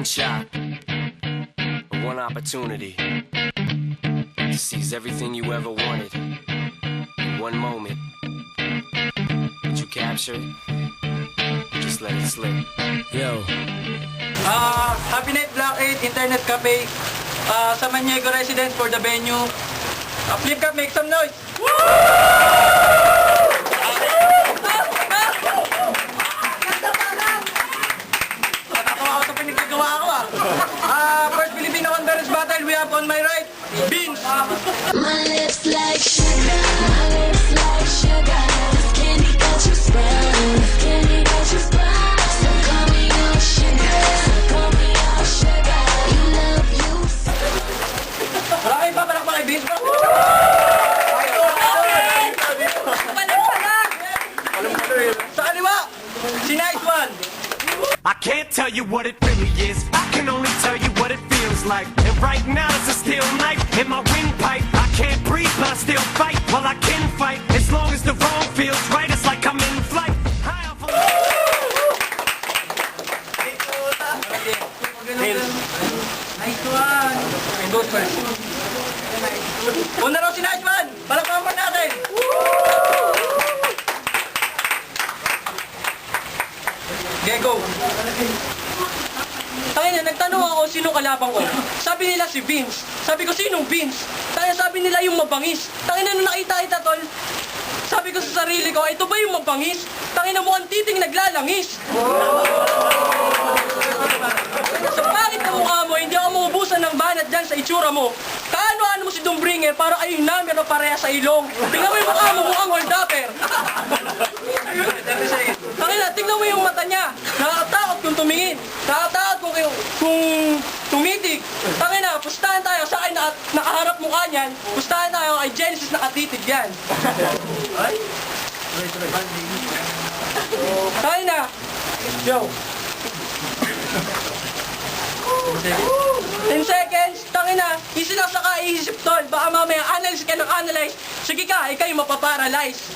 one shot, one opportunity to seize everything you ever wanted in one moment. Did you capture it? Just let it slip. Yo. Happy Night Black 8 Internet Cafe. Sa Maniego resident for the venue. Flip Cup, make some noise! Natatawa ako sa pinagkagawa ko First Filipino Conference Battle, we have on my right, Beans! My lips like sugar, my lips like sugar. This candy got you sprung, this candy got you sprung. So call me your sugar, so call me your sugar. You love you. Maraming papanak kay Beans, bro! Sa kaliwa, si Nice One! I can't tell you what it really is. I can only tell you what it feels like. And right now it's a steel knife in my windpipe. I can't breathe, but I still fight. Well, I can fight as long as the wrong feels right. It's like I'm in flight. High off of- Nice One! Good first. Una raw si Nice One! Palakpakan natin! Okay, go! Tangina, nagtanong ako sino kalabang ko. Sabi nila si Vince. Sabi ko, sinong Vince? Tangina, sabi nila yung mabangis. Tangina, nung nakita tol, sabi ko sa sarili ko, ito ba yung mabangis? Tangina, mukhang titing naglalangis. Sa pangit na mukha mo, hindi ako maubusan ng banat dyan sa itsura mo. Kaano-ano mo si Dumbringer para ayun namin na pareha sa ilong. Tingnan mo yung mukha mo, mukhang hold-upper. Tangina, tingnan mo yung mata niya. Nakakatakot kung tumingin. Nakakatakot kung tumitig. Tangina, pustahan tayo. Sa akin nakaharap mukha niyan. Pustahan tayo kay Genesis nakatitig yan. Ay? Tangina. Yo. 10 seconds, tangina, easy lang sa kaisip tol. Baka mamaya analyze ka ng analyze. Sige ka, ikaw yung mapaparalyze.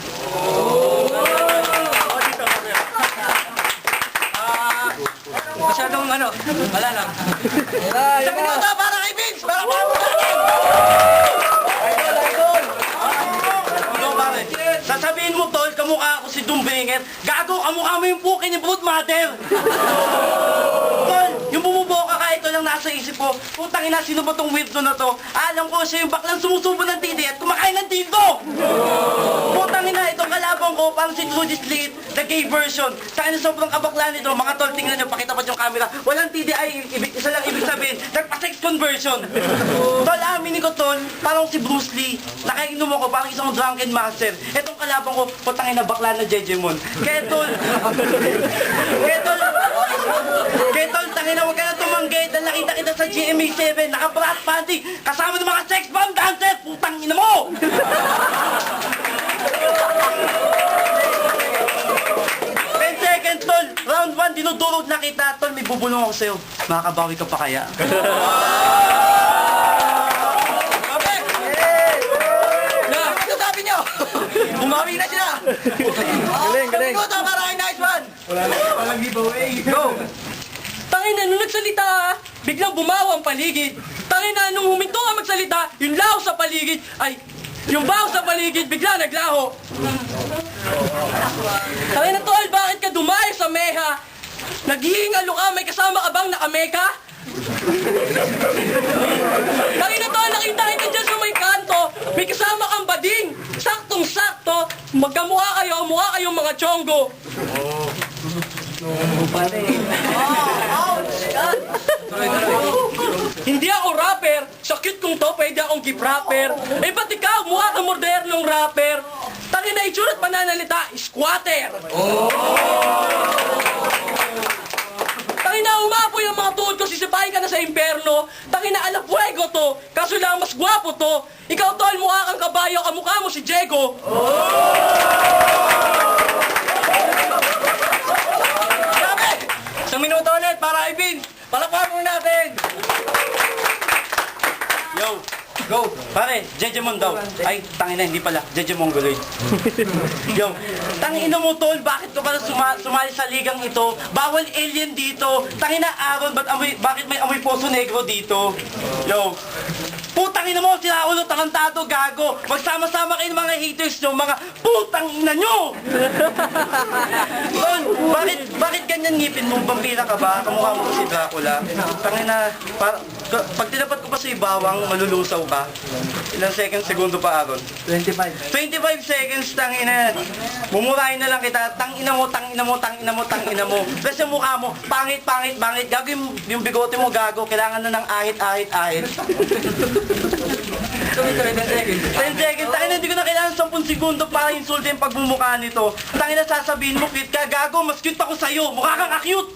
Masyadong ano, wala lang. Sa minuto para kay Vince, para mo natin. Sasabihin mo tol, kamukha ako si Dumbringer. Gago, kamukha mo yung pukin ni Brood Mother. Tol, yung bumuboka ka, ito lang nasa isip ko. Putang ina, sino ba tong weirdo na to? Alam ko siya yung baklang sumusubo ng titi at kumakain ng dildo. Putang ina, itong kalabang ko, parang si Trudy Slit, the gay version. Sa kanya sobrang kabakla nito, mga tol, tingnan nyo, pakita pa yung camera. Walang TDI, isa lang ibig sabihin, nagpa-sex conversion. Tol, aminin ko tol, parang si Bruce Lee. Nakainom ako, parang isang drunken master. Etong kalabang ko, putang ina, bakla na Jejemon. Kaya tol, tangina, huwag ka na tumanggi dahil nakita kita sa GMA 7, naka-brat panty, kasama ng mga sex bomb dancers, putang ina mo! 10 seconds, tol. Round 1, dinudurog na kita, tol. May bubulong ako sa'yo. Makakabawi ka pa kaya? Bumawi na sila! Galing! Ito para kay Nice One! Walang giveaway. Go! Tangina, nung nagsalita biglang bumawa ang paligid. Tangina, nung huminto ka magsalita, yung laho sa paligid, ay, yung baho sa paligid, bigla naglaho. Tangina, tol, bakit ka dumayo sa meha? Naghihingalo ka, may kasama ka bang nakameka? Tangina, tol, nakita kita dyan sa may kanto, may kasama kang bading. Saktong-sakto, magkamukha kayo, mukha kayong mga chonggo. Hindi ako rapper, sa cute kong to, pwede akong gift rapper. Eh ba't ikaw, mukha kang modernong rapper? Tangina, itsura't pananalita, squatter. Tangina, umapoy ang mga tuhod ko, sisipahin ka na sa imperno. Tangina, alapuego to, kaso lang mas gwapo to. Ikaw tol, mukha kang kabayo, kamukha mo si Diego. Grabe! Isang minuto ulit para kay Vince. Palakpakan mo natin. Yo. Go! Pare, Jejemon daw. Ay, tangina, hindi pala. Jejemon Guloy. Yo, tangina mo tol, bakit ka pala sumali sa ligang ito? Bawal alien dito. Tangina Aaron, bakit may amoy poso negro dito? Yo, putang ina mo, sila ulo, tarantado, gago. Magsama-sama kayo ng mga haters nyo, mga putang ina nyo! Tol, bakit ganyan ngipin mo? Vampira ka ba? Kamukha mo si Dracula. Tangina, pag tinapat ko pa sa ibawang, malulusaw ka. Ilang segundo pa, Aaron? 25. 25 seconds, tangina. Mumurahin na lang kita. Tangina mo, tangina mo, tangina mo, tangina mo. Tapos yung mukha mo, pangit, pangit, pangit. Gago yung bigote mo, gago. Kailangan na ng ahit, ahit, ahit. 10 seconds. Tangina, hindi ko na kailangan 10 segundo para insulto yung pagmumukha nito. Tangina, sasabihin mo, cute ka, gago. Mas cute ako sa'yo. Mukha kang ka-cute.